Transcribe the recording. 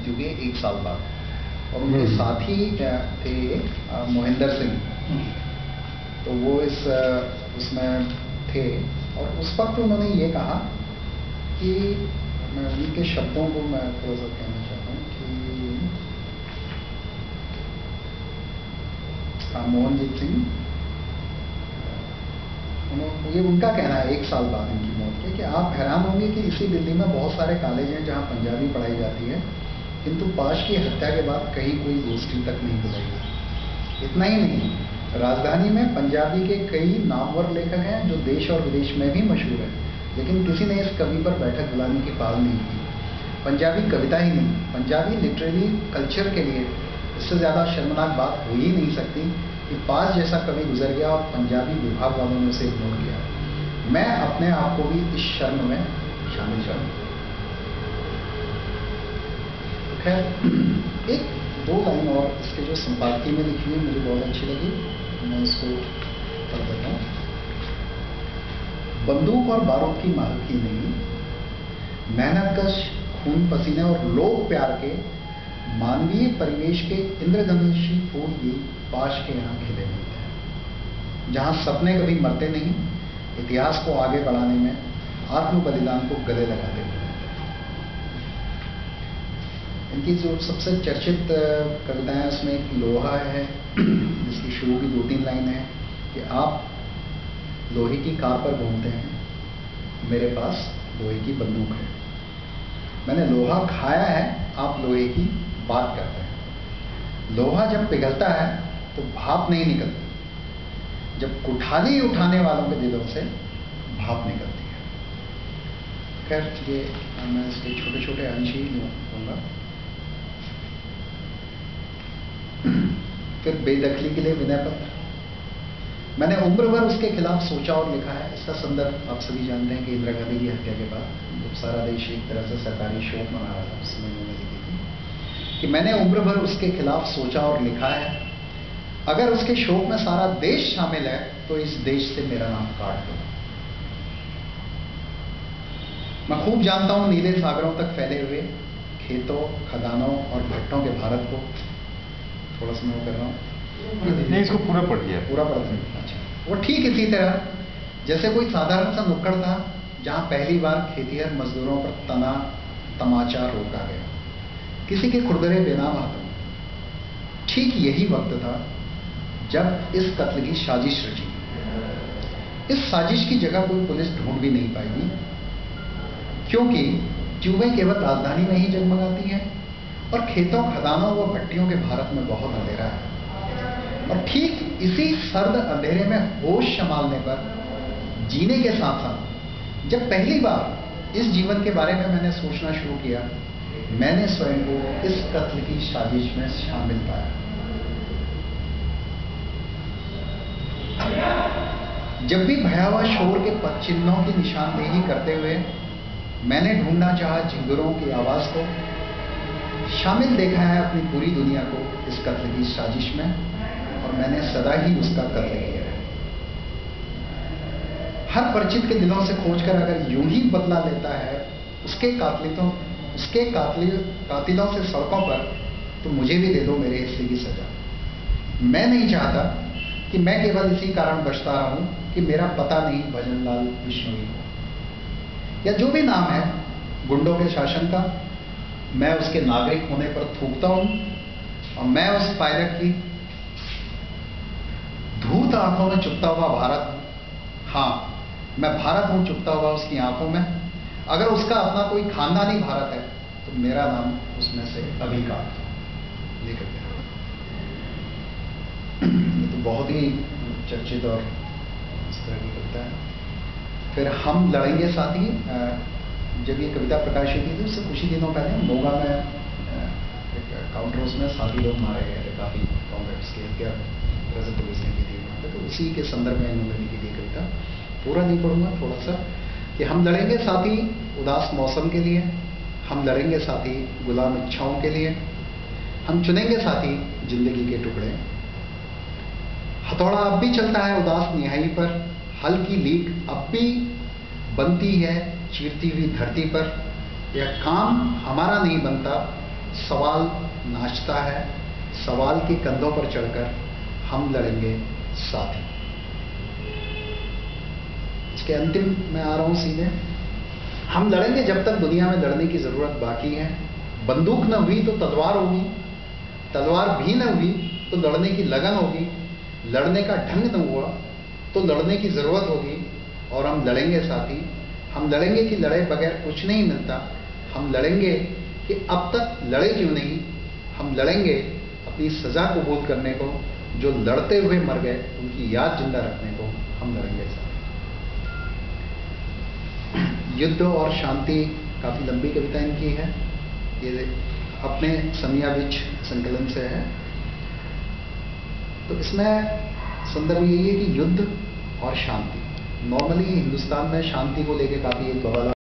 मृत्यु के 1 साल बाद, और उनके साथी थे मोहिंदर सिंह, तो वो उसमें थे। और उस वक्त उन्होंने ये कहा कि, मैं उनके शब्दों को मैं थोड़ा सा कहना चाहता हूँ कि मोहनजीत सिंह, ये उनका कहना है 1 साल बाद इनकी मौत के, कि आप हैरान होंगे कि इसी दिल्ली में बहुत सारे कॉलेज हैं जहाँ पंजाबी पढ़ाई जाती है, किंतु पाश की हत्या के बाद कहीं कोई गोष्ठी तक नहीं बुलाई गई। इतना ही नहीं, राजधानी में पंजाबी के कई नामवर लेखक हैं जो देश और विदेश में भी मशहूर हैं, लेकिन किसी ने इस कवि पर बैठक बुलाने की पहल नहीं की। पंजाबी कविता ही नहीं, पंजाबी लिटरेरी कल्चर के लिए इससे ज़्यादा शर्मनाक बात हो ही नहीं सकती कि पास जैसा कवि गुजर गया और पंजाबी विभाग वालों ने उसे इग्नोर किया। मैं अपने आप को भी इस शर्म में शामिल चाहूँगा। खैर, एक 2 लाइन और इसके जो संपादकीय में लिखी है मुझे बहुत अच्छी लगी, मैं इसको पढ़ देता हूँ। बंदूक और बारूद की मारुति नहीं, मेहनतकश, खून पसीने और लोक प्यार के मानवीय परिवेश के इंद्रधनुषी फूल भी पाश के यहाँ खिले मिलते हैं, जहाँ सपने कभी मरते नहीं, इतिहास को आगे बढ़ाने में आत्म बलिदान को गले लगाते हैं। इनकी जो सबसे चर्चित कविताएं हैं उसमें एक लोहा है, जिसकी शुरू की 2-3 लाइन है कि आप लोहे की कार पर घूमते हैं, मेरे पास लोहे की बंदूक है। मैंने लोहा खाया है, आप लोहे की बात करते हैं। लोहा जब पिघलता है तो भाप नहीं निकलती, जब कुठाली उठाने वालों के दिलों से भाप निकलती है। खैर, ये मैं इसके छोटे छोटे अंश ही लूँगा। फिर बेदखली के लिए विनय पत्र। मैंने उम्र भर उसके खिलाफ सोचा और लिखा है। इसका संदर्भ आप सभी जानते हैं कि इंदिरा गांधी की हत्या के बाद जब सारा देश एक तरह से सरकारी शोक मना रहा था, उस समय उन्होंने लिखी थी कि मैंने उम्र भर उसके खिलाफ सोचा और लिखा है, अगर उसके शोक में सारा देश शामिल है तो इस देश से मेरा नाम काट दो। मैं खूब जानता हूं नीले सागरों तक फैले हुए खेतों, खदानों और भट्टों के भारत को। थोड़ा सा मैं कर रहा हूँ, नहीं इसको पूरा पढ़ दिया, पूरा पढ़ दिया। अच्छा, वो ठीक इसी तरह जैसे कोई साधारण सा नुक्कड़ था जहां पहली बार खेतिहर मजदूरों पर तना तमाचा रोका गया, किसी के खुरदरे बेनाम हाथों। ठीक यही वक्त था जब इस कत्ल की साजिश रची। इस साजिश की जगह कोई पुलिस ढूंढ भी नहीं पाएगी, क्योंकि चूहे केवल राजधानी में ही जगमगाती हैं और खेतों, खदानों व भट्टियों के भारत में बहुत अंधेरा है। और ठीक इसी सर्द अंधेरे में होश संभालने पर जीने के साथ साथ जब पहली बार इस जीवन के बारे में मैंने सोचना शुरू किया, मैंने स्वयं को इस कत्ल की साजिश में शामिल पाया। जब भी भयावह शोर के पद चिन्हों की निशानदेही करते हुए मैंने ढूंढना चाहा झिंगुरों की आवाज को, शामिल देखा है अपनी पूरी दुनिया को इस कत्ल की साजिश में, और मैंने सदा ही उसका कत्ल किया है। हर परिचित के दिलों से खोजकर अगर यूं ही बदला लेता है उसके कातिलों से सड़कों पर, तो मुझे भी दे दो मेरे हिस्से की सजा। मैं नहीं चाहता कि मैं केवल इसी कारण बचता रहूं कि मेरा पता नहीं भजनलाल बिश्नोई को, या जो भी नाम है गुंडों के शासन का, मैं उसके नागरिक होने पर थूकता हूं। और मैं उस पायलट की धूर्त आंखों में चुभता हुआ भारत, हाँ मैं भारत हूं चुभता हुआ उसकी आंखों में। अगर उसका अपना कोई खानदानी भारत है तो मेरा नाम उसमें से अभी काट दो। लेकर के ये तो बहुत ही चर्चित और इस तरह की कविता है। फिर हम लड़ेंगे साथी, जब ये कविता प्रकाशित हुई थी उससे कुछ ही दिनों पहले मोगा में एक काउंटर हाउस में साथी लोग मारे गए थे, काफी कॉम्रेड्स की हत्या पुलिस ने की थी वहाँ पे। तो उसी के संदर्भ में इन्होंने लिखी थी कविता। पूरा नहीं पढ़ूंगा, थोड़ा सा कि हम लड़ेंगे साथी उदास मौसम के लिए, हम लड़ेंगे साथी गुलाम इच्छाओं के लिए, हम चुनेंगे साथी जिंदगी के टुकड़े। हथौड़ा अब भी चलता है उदास निहाई पर, हल्की लीक अब भी बनती है चीरती हुई धरती पर। यह काम हमारा नहीं बनता सवाल नाचता है, सवाल के कंधों पर चढ़कर हम लड़ेंगे साथ ही। इसके अंतिम में आ रहा हूं सीधे। हम लड़ेंगे जब तक दुनिया में लड़ने की जरूरत बाकी है। बंदूक न हुई तो तलवार होगी, तलवार भी न हुई तो लड़ने की लगन होगी, लड़ने का ढंग न हुआ तो लड़ने की जरूरत होगी, और हम लड़ेंगे साथी। हम लड़ेंगे कि लड़े बगैर कुछ नहीं मिलता। हम लड़ेंगे कि अब तक लड़े क्यों नहीं। हम लड़ेंगे अपनी सजा कबूल करने को, जो लड़ते हुए मर गए उनकी याद जिंदा रखने को हम लड़ेंगे साथी। युद्ध और शांति काफी लंबी कविता इनकी है, ये अपने समियाविच संकलन से है। तो इसमें संदर्भ यही है कि युद्ध और शांति। नॉर्मली हिंदुस्तान में शांति को लेकर काफी एक बवाल